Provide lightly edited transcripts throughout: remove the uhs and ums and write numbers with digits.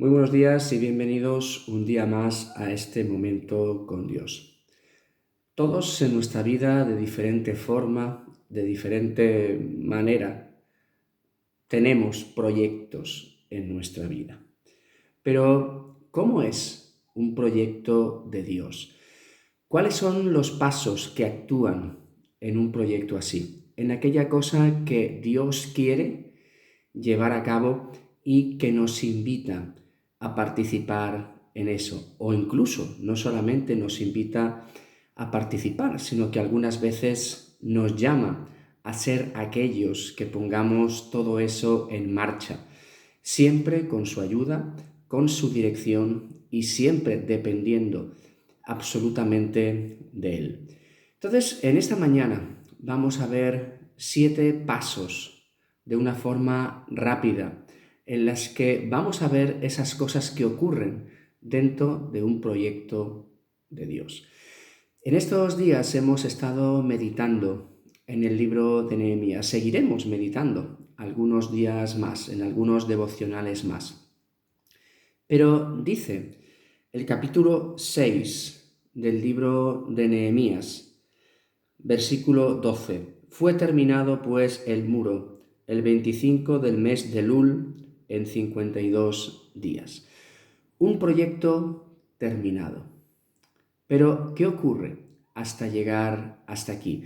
Muy buenos días y bienvenidos un día más a este momento con Dios. Todos en nuestra vida, de diferente forma, de diferente manera, tenemos proyectos en nuestra vida. Pero, ¿cómo es un proyecto de Dios? ¿Cuáles son los pasos que actúan en un proyecto así? En aquella cosa que Dios quiere llevar a cabo y que nos invita a participar en eso. O incluso no solamente nos invita a participar, sino que algunas veces nos llama a ser aquellos que pongamos todo eso en marcha, siempre con su ayuda, con su dirección y siempre dependiendo absolutamente de Él. Entonces, en esta mañana vamos a ver 7 pasos de una forma rápida en las que vamos a ver esas cosas que ocurren dentro de un proyecto de Dios. En estos días hemos estado meditando en el libro de Nehemías. Seguiremos meditando algunos días más, en algunos devocionales más. Pero dice el capítulo 6 del libro de Nehemías, versículo 12: Fue terminado pues el muro el 25 del mes de Elul en 52 días. Un proyecto terminado. Pero, ¿qué ocurre hasta llegar hasta aquí?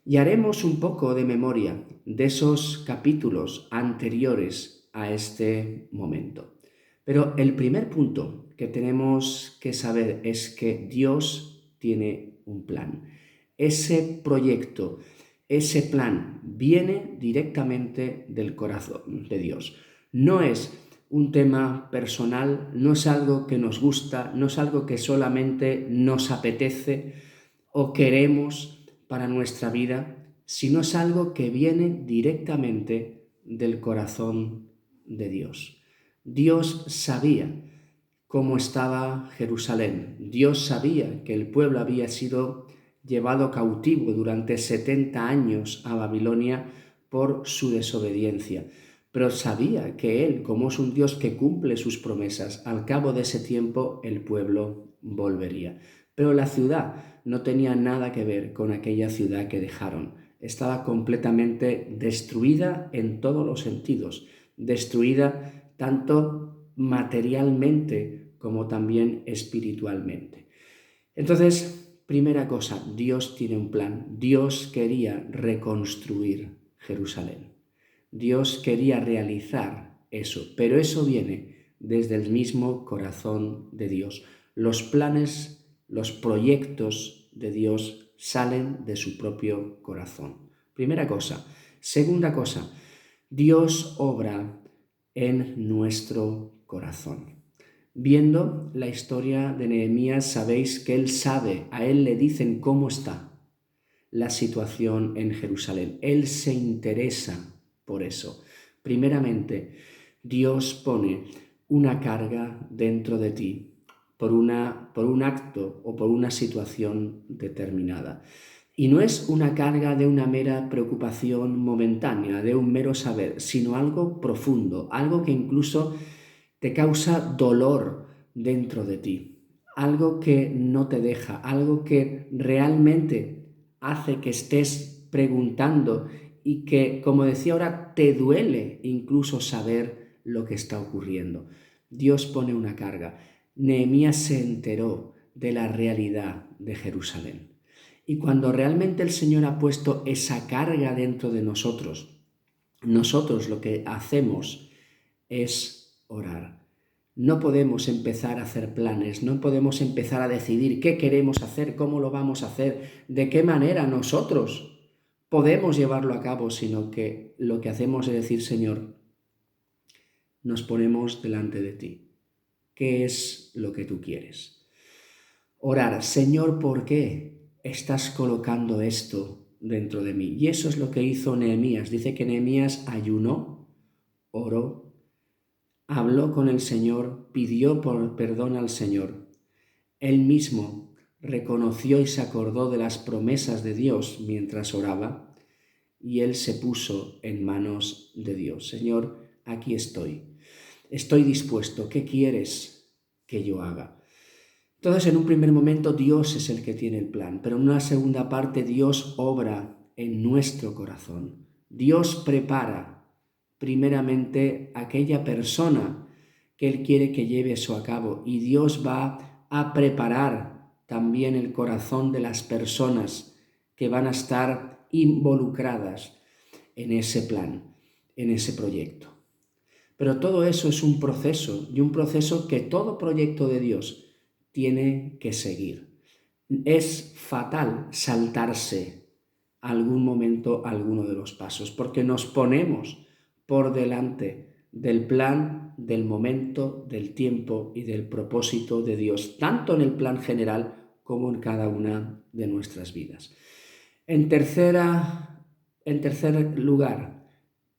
Y haremos un poco de memoria de esos capítulos anteriores a este momento. Pero el primer punto que tenemos que saber es que Dios tiene un plan. Ese proyecto, ese plan viene directamente del corazón de Dios. No es un tema personal, no es algo que nos gusta, no es algo que solamente nos apetece o queremos para nuestra vida, sino es algo que viene directamente del corazón de Dios. Dios sabía cómo estaba Jerusalén. Dios sabía que el pueblo había sido llevado cautivo durante 70 años a Babilonia por su desobediencia. Pero sabía que Él, como es un Dios que cumple sus promesas, al cabo de ese tiempo el pueblo volvería. Pero la ciudad no tenía nada que ver con aquella ciudad que dejaron. Estaba completamente destruida en todos los sentidos, destruida tanto materialmente como también espiritualmente. Entonces, primera cosa, Dios tiene un plan. Dios quería reconstruir Jerusalén. Dios quería realizar eso, pero eso viene desde el mismo corazón de Dios. Los planes, los proyectos de Dios salen de su propio corazón. Primera cosa. Segunda cosa, Dios obra en nuestro corazón. Viendo la historia de Nehemías, sabéis que él sabe, a él le dicen cómo está la situación en Jerusalén. Él se interesa por eso. Primeramente, Dios pone una carga dentro de ti por un acto o por una situación determinada. Y no es una carga de una mera preocupación momentánea, de un mero saber, sino algo profundo, algo que incluso te causa dolor dentro de ti, algo que no te deja, algo que realmente hace que estés preguntando y que, como decía ahora, te duele incluso saber lo que está ocurriendo. Dios pone una carga. Nehemías se enteró de la realidad de Jerusalén. Y cuando realmente el Señor ha puesto esa carga dentro de nosotros, nosotros lo que hacemos es orar. No podemos empezar a hacer planes, no podemos empezar a decidir qué queremos hacer, cómo lo vamos a hacer, de qué manera nosotros podemos llevarlo a cabo, sino que lo que hacemos es decir, Señor, nos ponemos delante de ti. ¿Qué es lo que tú quieres? Orar, Señor, ¿por qué estás colocando esto dentro de mí? Y eso es lo que hizo Nehemías. Dice que Nehemías ayunó, oró, habló con el Señor, pidió perdón al Señor. Él mismo reconoció y se acordó de las promesas de Dios mientras oraba y él se puso en manos de Dios. Señor, aquí estoy. Estoy dispuesto, ¿qué quieres que yo haga? Entonces, en un primer momento, Dios es el que tiene el plan, pero en una segunda parte, Dios obra en nuestro corazón. Dios prepara primeramente a aquella persona que Él quiere que lleve eso a cabo, y Dios va a preparar también el corazón de las personas que van a estar involucradas en ese plan, en ese proyecto. Pero todo eso es un proceso, y un proceso que todo proyecto de Dios tiene que seguir. Es fatal saltarse algún momento alguno de los pasos, porque nos ponemos por delante del plan, del momento, del tiempo y del propósito de Dios, tanto en el plan general como en cada una de nuestras vidas. En tercer lugar,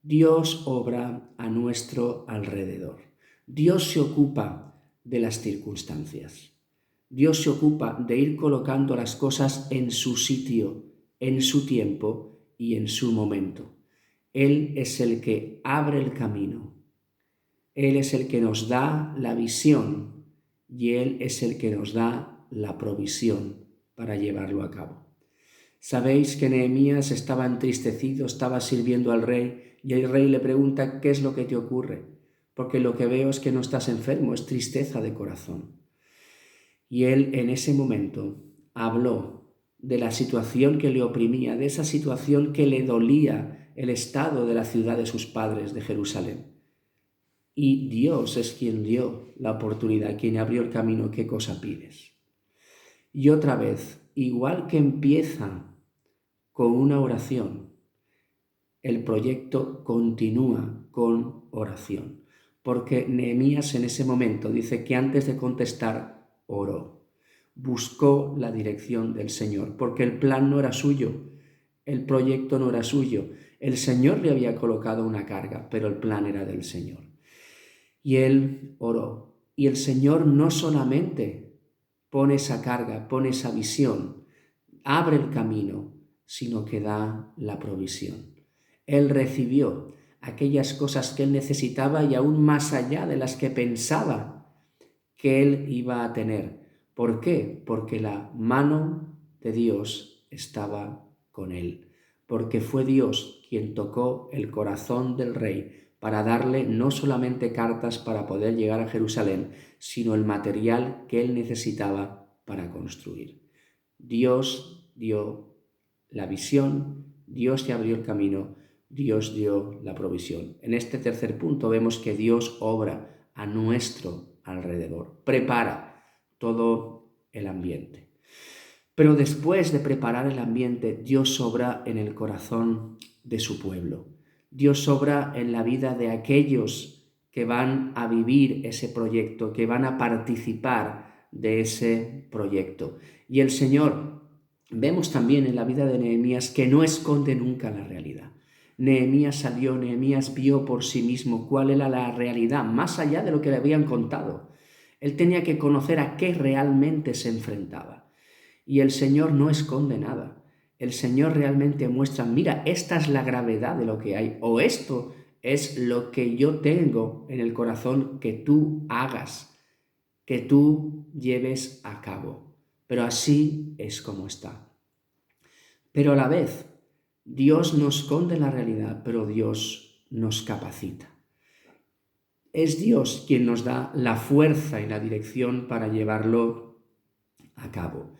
Dios obra a nuestro alrededor. Dios se ocupa de las circunstancias. Dios se ocupa de ir colocando las cosas en su sitio, en su tiempo y en su momento. Él es el que abre el camino. Él es el que nos da la visión y Él es el que nos da la provisión para llevarlo a cabo. Sabéis que Nehemías estaba entristecido, estaba sirviendo al rey y el rey le pregunta: ¿qué es lo que te ocurre? Porque lo que veo es que no estás enfermo, es tristeza de corazón. Y él en ese momento habló de la situación que le oprimía, de esa situación que le dolía el estado de la ciudad de sus padres, de Jerusalén. Y Dios es quien dio la oportunidad, quien abrió el camino. ¿Qué cosa pides? Y otra vez, igual que empieza con una oración, el proyecto continúa con oración. Porque Nehemías en ese momento dice que antes de contestar, oró. Buscó la dirección del Señor, porque el plan no era suyo, el proyecto no era suyo. El Señor le había colocado una carga, pero el plan era del Señor. Y él oró. Y el Señor no solamente pone esa carga, pone esa visión, abre el camino, sino que da la provisión. Él recibió aquellas cosas que él necesitaba y aún más allá de las que pensaba que él iba a tener. ¿Por qué? Porque la mano de Dios estaba con él. Porque fue Dios quien tocó el corazón del rey para darle no solamente cartas para poder llegar a Jerusalén, sino el material que él necesitaba para construir. Dios dio la visión, Dios te abrió el camino, Dios dio la provisión. En este tercer punto vemos que Dios obra a nuestro alrededor, prepara todo el ambiente. Pero después de preparar el ambiente, Dios obra en el corazón de su pueblo. Dios obra en la vida de aquellos que van a vivir ese proyecto, que van a participar de ese proyecto. Y el Señor, vemos también en la vida de Nehemías que no esconde nunca la realidad. Nehemías vio por sí mismo cuál era la realidad, más allá de lo que le habían contado. Él tenía que conocer a qué realmente se enfrentaba. Y el Señor no esconde nada. El Señor realmente muestra: mira, esta es la gravedad de lo que hay, o esto es lo que yo tengo en el corazón que tú hagas, que tú lleves a cabo. Pero así es como está. Pero a la vez, Dios no esconde la realidad, pero Dios nos capacita. Es Dios quien nos da la fuerza y la dirección para llevarlo a cabo.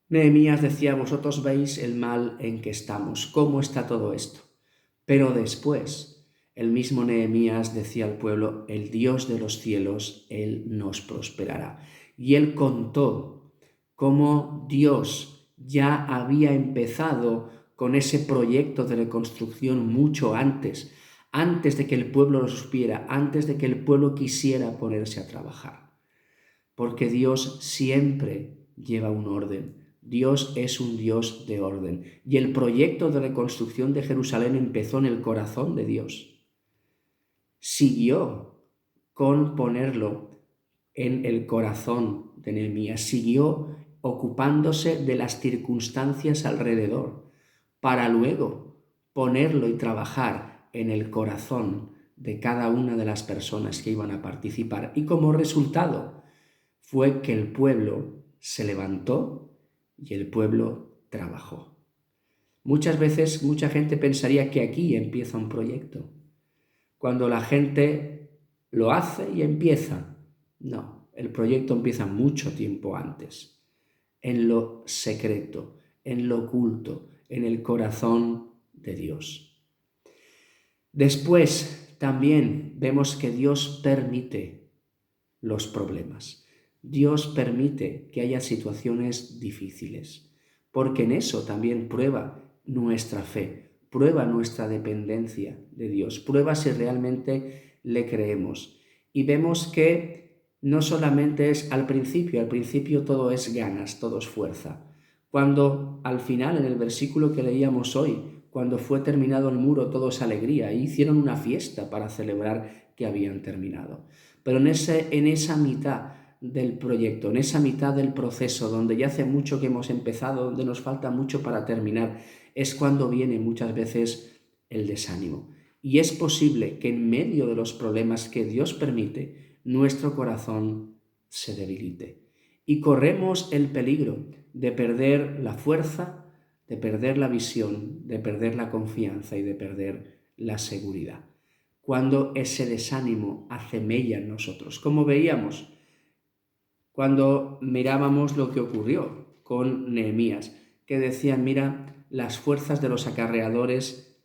Nehemías decía: vosotros veis el mal en que estamos, cómo está todo esto. Pero después, el mismo Nehemías decía al pueblo: el Dios de los cielos, Él nos prosperará. Y él contó cómo Dios ya había empezado con ese proyecto de reconstrucción mucho antes de que el pueblo lo supiera, antes de que el pueblo quisiera ponerse a trabajar. Porque Dios siempre lleva un orden. Dios es un Dios de orden. Y el proyecto de reconstrucción de Jerusalén empezó en el corazón de Dios. Siguió con ponerlo en el corazón de Nehemías. Siguió ocupándose de las circunstancias alrededor para luego ponerlo y trabajar en el corazón de cada una de las personas que iban a participar. Y como resultado fue que el pueblo se levantó y el pueblo trabajó. Muchas veces mucha gente pensaría que aquí empieza un proyecto. Cuando la gente lo hace y empieza. No, el proyecto empieza mucho tiempo antes, en lo secreto, en lo oculto, en el corazón de Dios. Después también vemos que Dios permite los problemas. Dios permite que haya situaciones difíciles, porque en eso también prueba nuestra fe, prueba nuestra dependencia de Dios, prueba si realmente le creemos. Y vemos que no solamente es al principio todo es ganas, todo es fuerza. Cuando al final, en el versículo que leíamos hoy, cuando fue terminado el muro, todo es alegría, y hicieron una fiesta para celebrar que habían terminado. Pero en esa mitad del proyecto, en esa mitad del proceso, donde ya hace mucho que hemos empezado, donde nos falta mucho para terminar, es cuando viene muchas veces el desánimo. Y es posible que en medio de los problemas que Dios permite, nuestro corazón se debilite. Y corremos el peligro de perder la fuerza, de perder la visión, de perder la confianza y de perder la seguridad. Cuando ese desánimo hace mella en nosotros, como veíamos cuando mirábamos lo que ocurrió con Nehemías, que decían, mira, las fuerzas de los acarreadores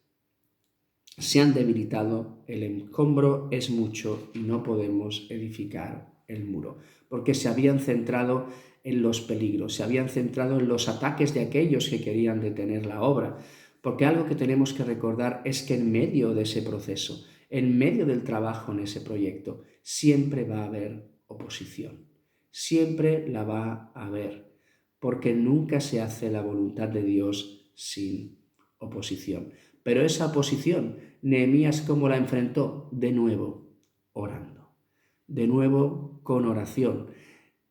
se han debilitado, el encombro es mucho y no podemos edificar el muro, porque se habían centrado en los peligros, se habían centrado en los ataques de aquellos que querían detener la obra, porque algo que tenemos que recordar es que en medio de ese proceso, en medio del trabajo en ese proyecto, siempre va a haber oposición, siempre la va a haber, porque nunca se hace la voluntad de Dios sin oposición. Pero esa oposición, Nehemías, ¿cómo la enfrentó? De nuevo, orando, de nuevo con oración,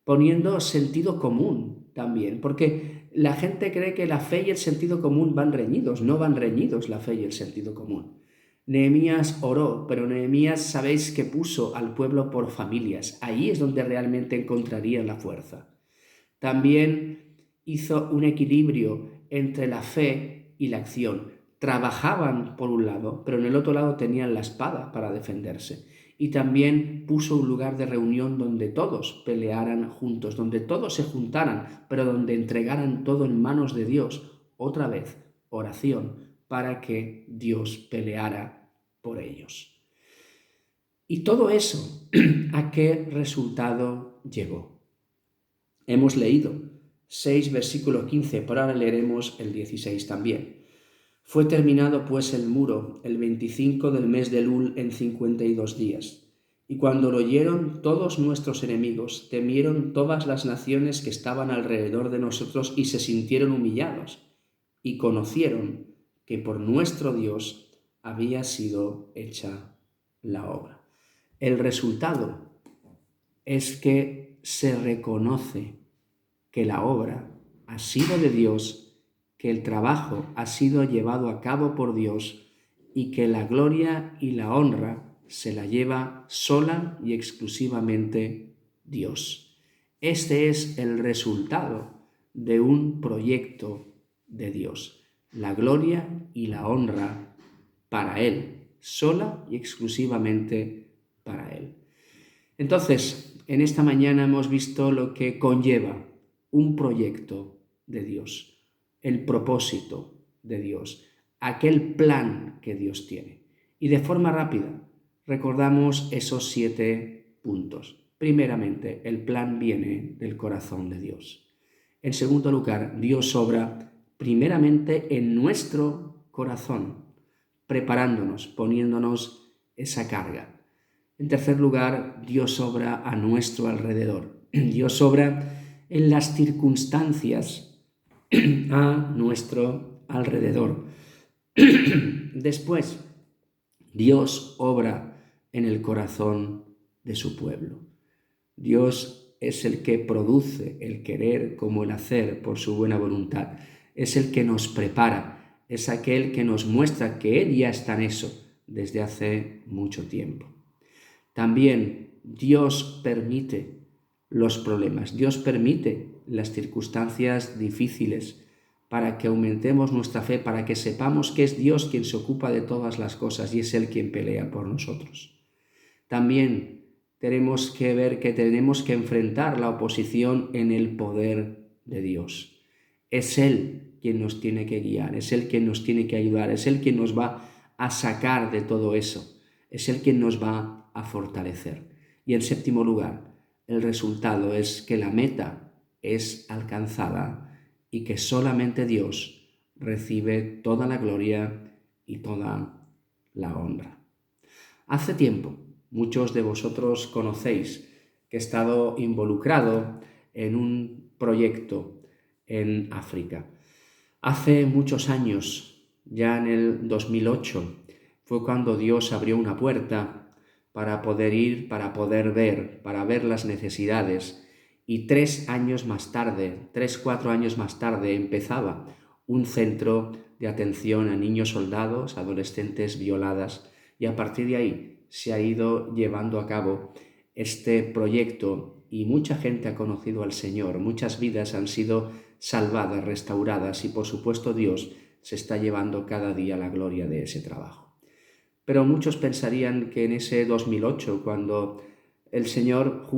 poniendo sentido común también, porque la gente cree que la fe y el sentido común van reñidos, no van reñidos la fe y el sentido común. Nehemías oró, pero Nehemías sabéis que puso al pueblo por familias, ahí es donde realmente encontraría la fuerza. También hizo un equilibrio entre la fe y la acción. Trabajaban por un lado, pero en el otro lado tenían la espada para defenderse. Y también puso un lugar de reunión donde todos pelearan juntos, donde todos se juntaran, pero donde entregaran todo en manos de Dios. Otra vez, oración para que Dios peleara por ellos. ¿Y todo eso a qué resultado llegó? Hemos leído 6, versículo 15, pero ahora leeremos el 16 también. Fue terminado pues el muro el 25 del mes de Elul en 52 días. Y cuando lo oyeron todos nuestros enemigos, temieron todas las naciones que estaban alrededor de nosotros y se sintieron humillados, y conocieron que por nuestro Dios había sido hecha la obra. El resultado es que se reconoce que la obra ha sido de Dios, que el trabajo ha sido llevado a cabo por Dios y que la gloria y la honra se la lleva sola y exclusivamente Dios. Este es el resultado de un proyecto de Dios. La gloria y la honra para Él, sola y exclusivamente para Él. Entonces, en esta mañana hemos visto lo que conlleva un proyecto de Dios, el propósito de Dios, aquel plan que Dios tiene. Y de forma rápida recordamos esos 7 puntos. Primeramente, el plan viene del corazón de Dios. En segundo lugar, Dios obra primeramente en nuestro corazón, preparándonos, poniéndonos esa carga. En tercer lugar, Dios obra a nuestro alrededor. Dios obra en las circunstancias a nuestro alrededor. Después, Dios obra en el corazón de su pueblo. Dios es el que produce el querer como el hacer por su buena voluntad. Es el que nos prepara, es aquel que nos muestra que Él ya está en eso, desde hace mucho tiempo. También Dios permite los problemas, Dios permite las circunstancias difíciles para que aumentemos nuestra fe, para que sepamos que es Dios quien se ocupa de todas las cosas y es Él quien pelea por nosotros. También tenemos que ver que tenemos que enfrentar la oposición en el poder de Dios. Es Él quien nos tiene que guiar, es Él quien nos tiene que ayudar, es Él quien nos va a sacar de todo eso, es Él quien nos va a fortalecer. Y en séptimo lugar, el resultado es que la meta es alcanzada y que solamente Dios recibe toda la gloria y toda la honra. Hace tiempo, muchos de vosotros conocéis que he estado involucrado en un proyecto en África. Hace muchos años, ya en el 2008, fue cuando Dios abrió una puerta para poder ir, para poder ver, para ver las necesidades. Y 4 años más tarde, empezaba un centro de atención a niños soldados, adolescentes violadas, y a partir de ahí se ha ido llevando a cabo este proyecto y mucha gente ha conocido al Señor, muchas vidas han sido salvadas, restauradas y por supuesto Dios se está llevando cada día la gloria de ese trabajo. Pero muchos pensarían que en ese 2008, cuando el Señor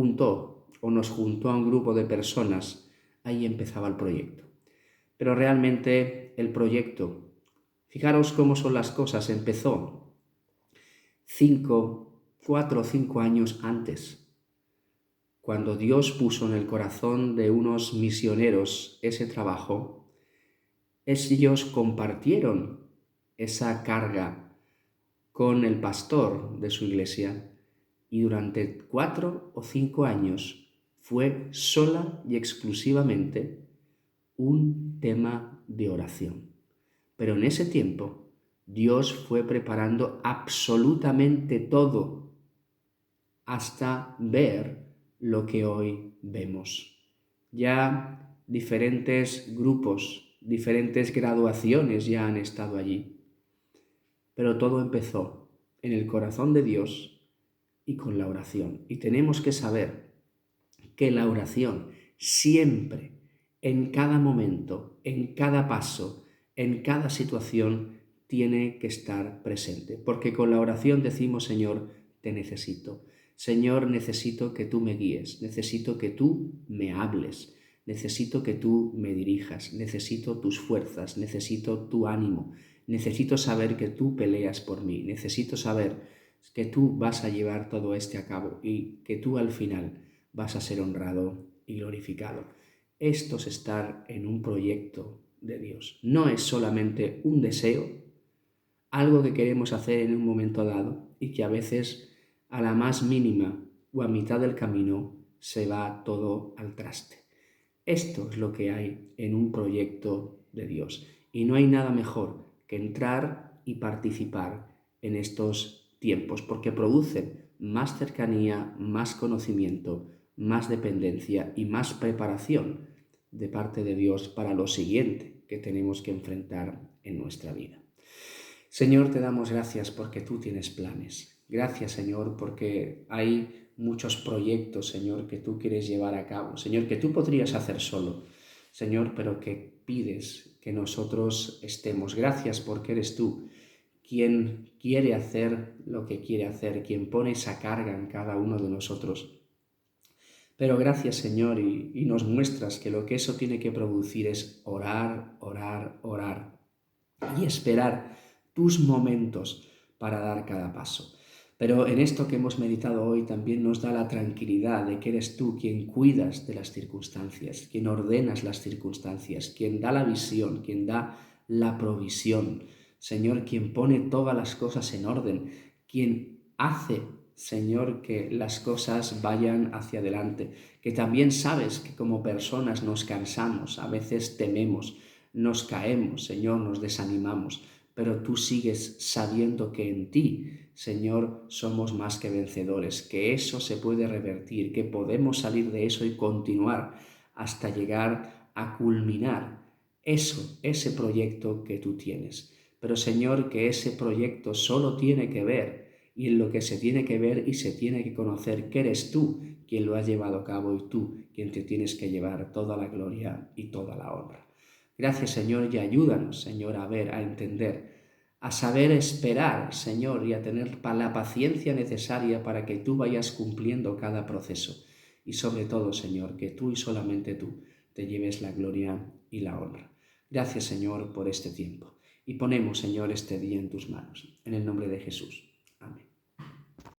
nos juntó a un grupo de personas, ahí empezaba el proyecto. Pero realmente el proyecto, fijaros cómo son las cosas, empezó 4 o 5 años antes, cuando Dios puso en el corazón de unos misioneros ese trabajo. Ellos compartieron esa carga con el pastor de su iglesia y durante 4 o 5 años fue sola y exclusivamente un tema de oración. Pero en ese tiempo Dios fue preparando absolutamente todo hasta ver lo que hoy vemos. Ya diferentes grupos, diferentes graduaciones ya han estado allí. Pero todo empezó en el corazón de Dios y con la oración. Y tenemos que saber que la oración siempre, en cada momento, en cada paso, en cada situación, tiene que estar presente. Porque con la oración decimos, Señor, te necesito. Señor, necesito que tú me guíes, necesito que tú me hables, necesito que tú me dirijas, necesito tus fuerzas, necesito tu ánimo, necesito saber que tú peleas por mí, necesito saber que tú vas a llevar todo esto a cabo y que tú al final vas a ser honrado y glorificado. Esto es estar en un proyecto de Dios. No es solamente un deseo, algo que queremos hacer en un momento dado y que a veces a la más mínima o a mitad del camino se va todo al traste. Esto es lo que hay en un proyecto de Dios y no hay nada mejor que entrar y participar en estos tiempos porque producen más cercanía, más conocimiento, más dependencia y más preparación de parte de Dios para lo siguiente que tenemos que enfrentar en nuestra vida. Señor, te damos gracias porque tú tienes planes. Gracias, Señor, porque hay muchos proyectos, Señor, que tú quieres llevar a cabo. Señor, que tú podrías hacer solo, Señor, pero que pides que nosotros estemos. Gracias porque eres tú quien quiere hacer lo que quiere hacer, quien pone esa carga en cada uno de nosotros. Pero gracias, Señor, y nos muestras que lo que eso tiene que producir es orar, orar, orar y esperar tus momentos para dar cada paso. Pero en esto que hemos meditado hoy también nos da la tranquilidad de que eres tú quien cuidas de las circunstancias, quien ordenas las circunstancias, quien da la visión, quien da la provisión. Señor, quien pone todas las cosas en orden, quien hace, Señor, que las cosas vayan hacia adelante, que también sabes que como personas nos cansamos, a veces tememos, nos caemos, Señor, nos desanimamos, pero tú sigues sabiendo que en ti, Señor, somos más que vencedores, que eso se puede revertir, que podemos salir de eso y continuar hasta llegar a culminar ese proyecto que tú tienes. pero Señor, que ese proyecto solo tiene que ver, y en lo que se tiene que ver y se tiene que conocer que eres tú quien lo has llevado a cabo y tú quien te tienes que llevar toda la gloria y toda la honra. Gracias, Señor, y ayúdanos, Señor, a ver, a entender, a saber esperar, Señor, y a tener la paciencia necesaria para que tú vayas cumpliendo cada proceso. Y sobre todo, Señor, que tú y solamente tú te lleves la gloria y la honra. Gracias, Señor, por este tiempo. Y ponemos, Señor, este día en tus manos. En el nombre de Jesús. Amén.